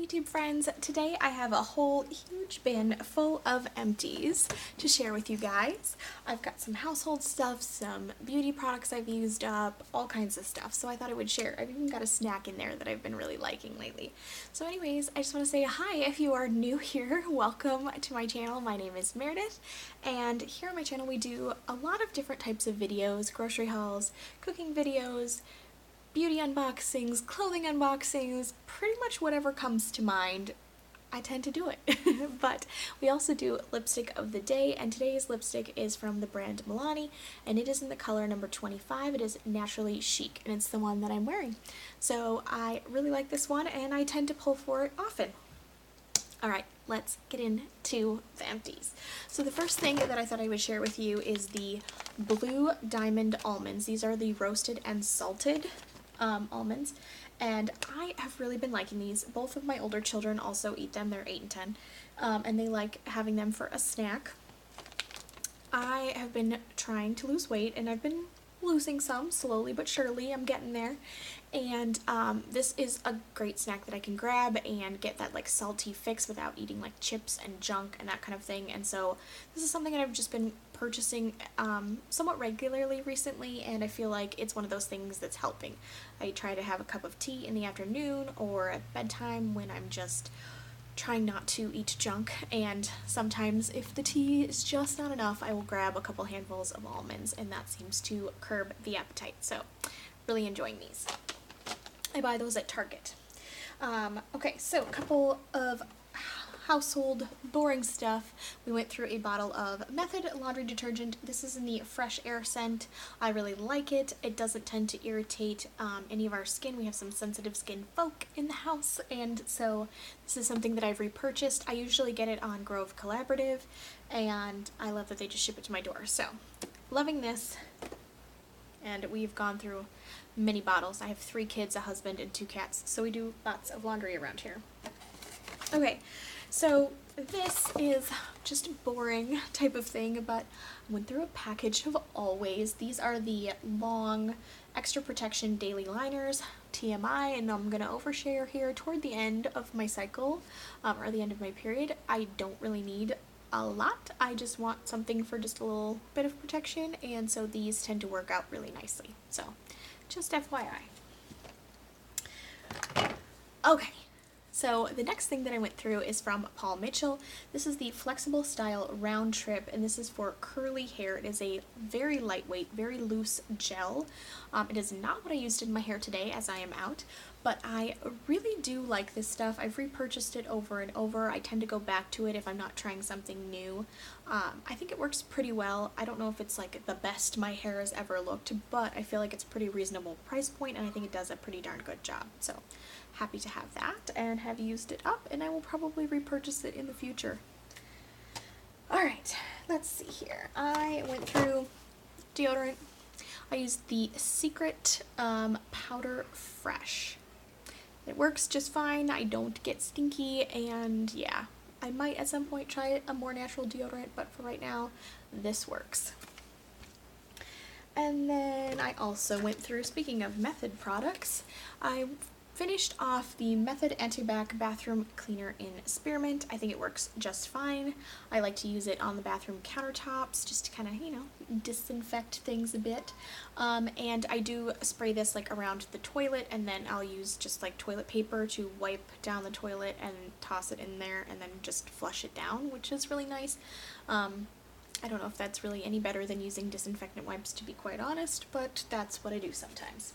YouTube friends, today I have a whole huge bin full of empties to share with you guys. I've got some household stuff, some beauty products I've used up, all kinds of stuff, so I thought I would share. I've even got a snack in there that I've been really liking lately. So anyways, I just want to say hi if you are new here. Welcome to my channel. My name is Meredith, and here on my channel we do a lot of different types of videos, grocery hauls, cooking videos, beauty unboxings, clothing unboxings, pretty much whatever comes to mind, I tend to do it. But we also do lipstick of the day, and today's lipstick is from the brand Milani, and it is in the color number 25. It is Naturally Chic, and it's the one that I'm wearing. So I really like this one, and I tend to pull for it often. Alright, let's get into the empties. So the first thing that I thought I would share with you is the blue Diamond Almonds. These are the roasted and salted almonds, and I have really been liking these. Both of my older children also eat them. They're 8 and 10, and they like having them for a snack. I have been trying to lose weight, and I've been losing some slowly but surely. I'm getting there, and this is a great snack that I can grab and get that like salty fix without eating like chips and junk and that kind of thing. And so this is something that I've just been purchasing somewhat regularly recently, and I feel like it's one of those things that's helping. I try to have a cup of tea in the afternoon or at bedtime when I'm just trying not to eat junk, and sometimes if the tea is just not enough, I will grab a couple handfuls of almonds, and that seems to curb the appetite. So really enjoying these. I buy those at Target. Okay, so a couple of household boring stuff. We went through a bottle of Method laundry detergent. This is in the Fresh Air scent. I really like it. It doesn't tend to irritate any of our skin. We have some sensitive skin folk in the house, and so this is something that I've repurchased. I usually get it on Grove Collaborative, and I love that they just ship it to my door. So loving this, and we've gone through many bottles. I have 3 kids, a husband, and 2 cats, so we do lots of laundry around here. Okay, so this is just a boring type of thing, but I went through a package of Always. These are the long extra protection daily liners, TMI, and I'm going to overshare here toward the end of my cycle, or the end of my period. I don't really need a lot. I just want something for just a little bit of protection, and so these tend to work out really nicely. So just FYI. Okay. So the next thing that I went through is from Paul Mitchell. This is the Flexible Style Round Trip, and this is for curly hair. It is a very lightweight, very loose gel. It is not what I used in my hair today, as I am out, but I really do like this stuff. I've repurchased it over and over. I tend to go back to it if I'm not trying something new. I think it works pretty well. I don't know if it's like the best my hair has ever looked, but I feel like it's a pretty reasonable price point, and I think it does a pretty darn good job. So happy to have that and have used it up, and I will probably repurchase it in the future. Alright, let's see here. I went through deodorant. I used the Secret Powder Fresh. It works just fine. I don't get stinky, and yeah, I might at some point try a more natural deodorant, but for right now, this works. And then I also went through, speaking of Method products, I finished off the Method Anti-bac Bathroom Cleaner in Spearmint. I think it works just fine. I like to use it on the bathroom countertops just to kind of, you know, disinfect things a bit. And I do spray this like around the toilet, and then I'll use just like toilet paper to wipe down the toilet and toss it in there and then just flush it down, which is really nice. I don't know if that's really any better than using disinfectant wipes, to be quite honest, but that's what I do sometimes.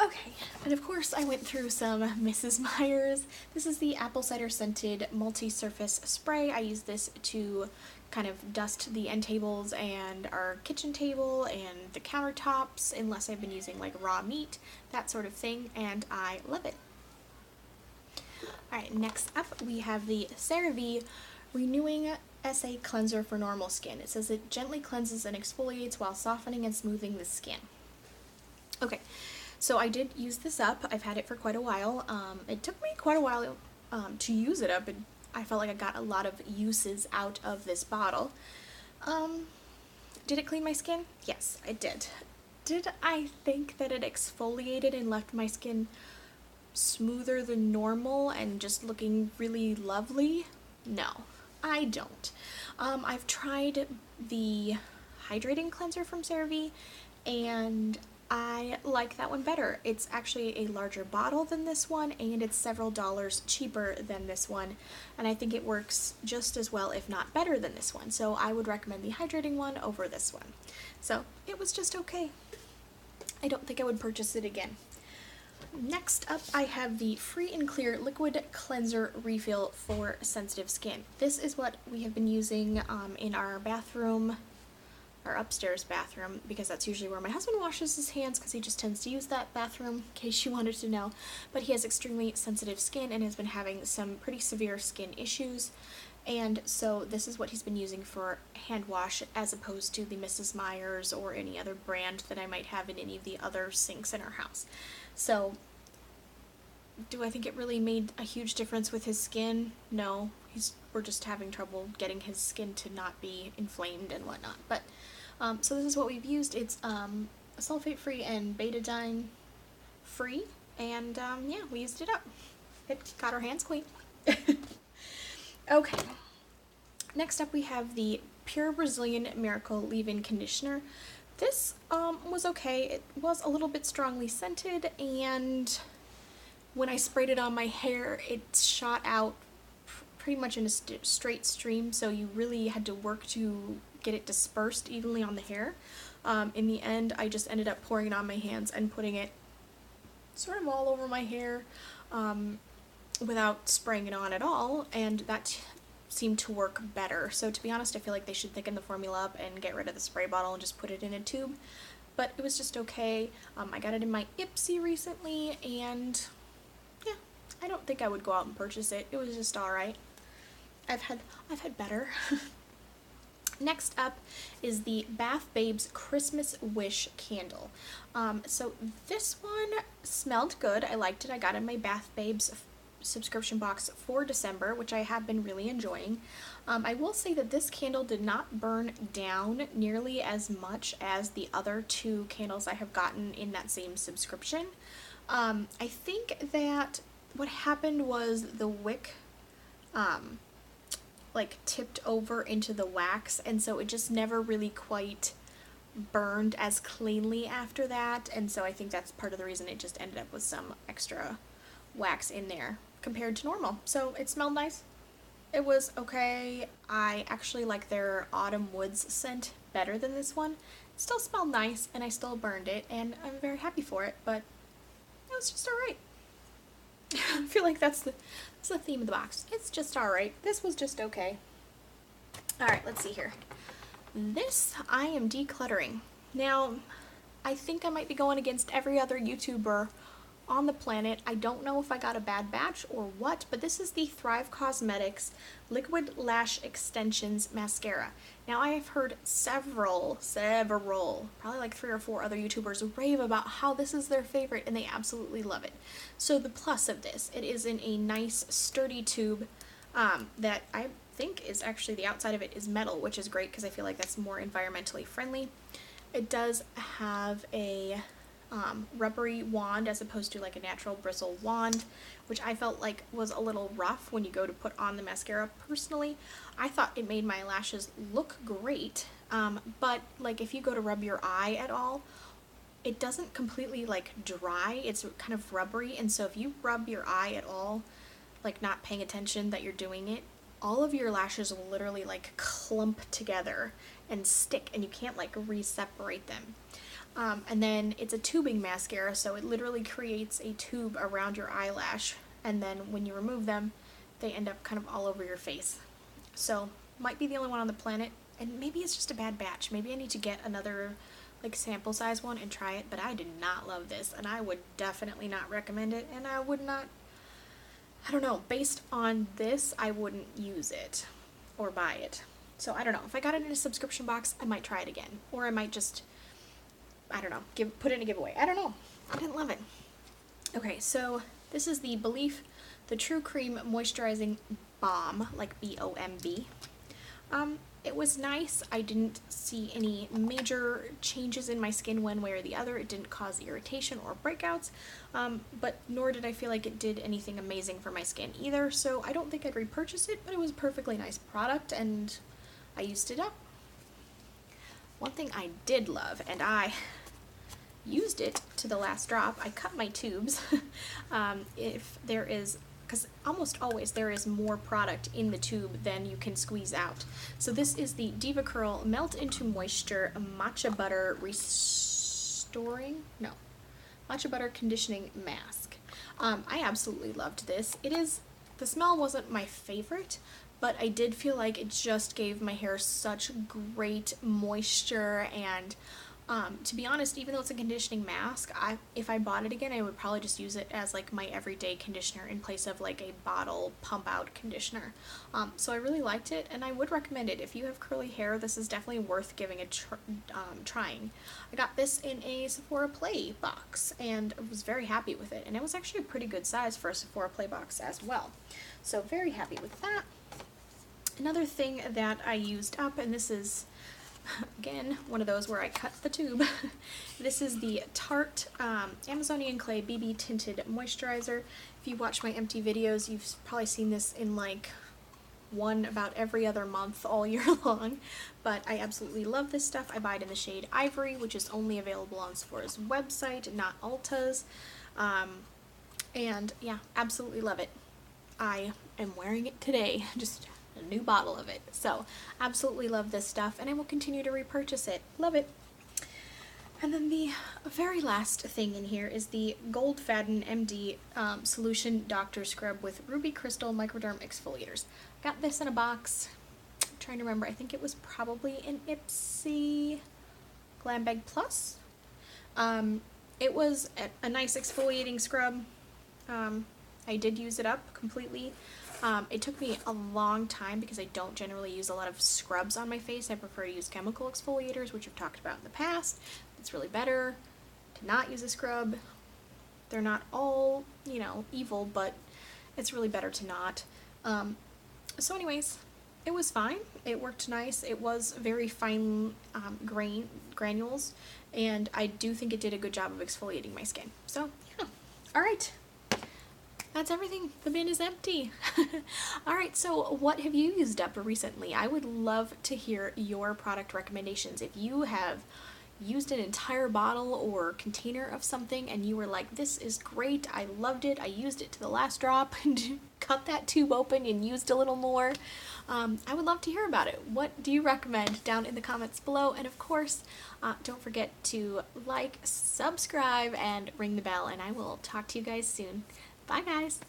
Okay, and of course I went through some Mrs. Meyers. This is the apple cider scented multi-surface spray. I use this to kind of dust the end tables and our kitchen table and the countertops, unless I've been using like raw meat, that sort of thing, and I love it. Alright, next up we have the CeraVe Renewing SA Cleanser for normal skin. It says it gently cleanses and exfoliates while softening and smoothing the skin. Okay. So I did use this up. I've had it for quite a while. It took me quite a while to use it up, and I felt like I got a lot of uses out of this bottle. Did it clean my skin? Yes, it did. Did I think that it exfoliated and left my skin smoother than normal and just looking really lovely? No, I don't. I've tried the hydrating cleanser from CeraVe, and I like that one better. It's actually a larger bottle than this one, and it's several dollars cheaper than this one, and I think it works just as well, if not better, than this one. So I would recommend the hydrating one over this one. So it was just okay. I don't think I would purchase it again. Next up, I have the Free and Clear Liquid Cleanser Refill for sensitive skin. This is what we have been using in our bathroom, our upstairs bathroom, because that's usually where my husband washes his hands, because he just tends to use that bathroom, in case you wanted to know. But he has extremely sensitive skin and has been having some pretty severe skin issues, and so this is what he's been using for hand wash, as opposed to the Mrs. Meyers or any other brand that I might have in any of the other sinks in our house. So, do I think it really made a huge difference with his skin? No. We're just having trouble getting his skin to not be inflamed and whatnot. But, so this is what we've used. It's sulfate-free and betadine-free, and yeah, we used it up. It got our hands clean. Okay. Next up, we have the Pure Brazilian Miracle Leave-In Conditioner. This was okay. It was a little bit strongly scented, and when I sprayed it on my hair, it shot out pretty much in a straight stream, so you really had to work to get it dispersed evenly on the hair. In the end, I just ended up pouring it on my hands and putting it sort of all over my hair without spraying it on at all, and that seemed to work better. So to be honest, I feel like they should thicken the formula up and get rid of the spray bottle and just put it in a tube. But it was just okay. I got it in my IPSY recently, and yeah, I don't think I would go out and purchase it. It was just alright. I've had better. Next up is the Bath Babes Christmas Wish Candle. So this one smelled good. I liked it. I got it in my Bath Babes subscription box for December, which I have been really enjoying. I will say that this candle did not burn down nearly as much as the other two candles I have gotten in that same subscription. I think that what happened was the wick like tipped over into the wax, and so it just never really quite burned as cleanly after that, and so I think that's part of the reason it just ended up with some extra wax in there compared to normal. So it smelled nice. It was okay. I actually like their Autumn Woods scent better than this one. It still smelled nice, and I still burned it, and I'm very happy for it, but it was just alright. I feel like that's the theme of the box. It's just alright. This was just okay. Alright, let's see here. This I am decluttering. Now, I think I might be going against every other YouTuber on the planet. I don't know if I got a bad batch or what, but this is the Thrive Cosmetics Liquid Lash Extensions Mascara. Now, I have heard several, probably like 3 or 4 other YouTubers rave about how this is their favorite, and they absolutely love it. So the plus of this, it is in a nice sturdy tube that I think is actually, the outside of it is metal, which is great because I feel like that's more environmentally friendly. It does have a rubbery wand as opposed to like a natural bristle wand, which I felt like was a little rough when you go to put on the mascara. Personally, I thought it made my lashes look great, but like if you go to rub your eye at all, it doesn't completely like dry. It's kind of rubbery, and so if you rub your eye at all, like not paying attention that you're doing it, all of your lashes will literally like clump together and stick, and you can't like re-separate them. And then it's a tubing mascara, so it literally creates a tube around your eyelash, and then when you remove them, they end up kind of all over your face. So, might be the only one on the planet, and maybe it's just a bad batch. Maybe I need to get another like sample size one and try it, but I did not love this, and I would definitely not recommend it, and I would not, I don't know, based on this, I wouldn't use it or buy it. So I don't know, if I got it in a subscription box, I might try it again, or I might just, I don't know, put it in a giveaway. I don't know. I didn't love it. Okay, so this is the Belief, the True Cream Moisturizing Balm, like B-O-M-B. It was nice. I didn't see any major changes in my skin one way or the other. It didn't cause irritation or breakouts, but nor did I feel like it did anything amazing for my skin either, so I don't think I'd repurchase it, but it was a perfectly nice product and I used it up. One thing I did love, and I used it to the last drop, I cut my tubes. If there is, because almost always there is more product in the tube than you can squeeze out. So this is the Diva Curl Melt into Moisture Matcha Butter Matcha Butter Conditioning Mask. I absolutely loved this. The smell wasn't my favorite, but I did feel like it just gave my hair such great moisture, and to be honest, even though it's a conditioning mask, if I bought it again, I would probably just use it as like my everyday conditioner in place of like a bottle pump out conditioner. So I really liked it, and I would recommend it. If you have curly hair, this is definitely worth giving a trying. I got this in a Sephora Play box and was very happy with it, and it was actually a pretty good size for a Sephora Play box as well. So very happy with that. Another thing that I used up, and this is again one of those where I cut the tube. This is the Tarte Amazonian Clay BB Tinted Moisturizer. If you watch my empty videos, you've probably seen this in like one about every other month all year long, but I absolutely love this stuff. I buy it in the shade Ivory, which is only available on Sephora's website, not Ulta's, and yeah, absolutely love it. I am wearing it today, just a new bottle of it. So absolutely love this stuff, and I will continue to repurchase it. Love it. And then the very last thing in here is the Goldfadden MD Solution Doctor Scrub with Ruby Crystal Microderm Exfoliators. Got this in a box. I'm trying to remember. I think it was probably an IPSY Glam Bag Plus. It was a nice exfoliating scrub. I did use it up completely. It took me a long time because I don't generally use a lot of scrubs on my face. I prefer to use chemical exfoliators, which I've talked about in the past. It's really better to not use a scrub. They're not all, you know, evil, but it's really better to not. So anyways, it was fine. It worked nice. It was very fine granules, and I do think it did a good job of exfoliating my skin. So yeah. Alright. That's everything. The bin is empty. Alright, so what have you used up recently? I would love to hear your product recommendations. If you have used an entire bottle or container of something and you were like, this is great, I loved it, I used it to the last drop, and cut that tube open and used a little more, I would love to hear about it. What do you recommend down in the comments below? And of course, don't forget to like, subscribe, and ring the bell, and I will talk to you guys soon. Bye guys!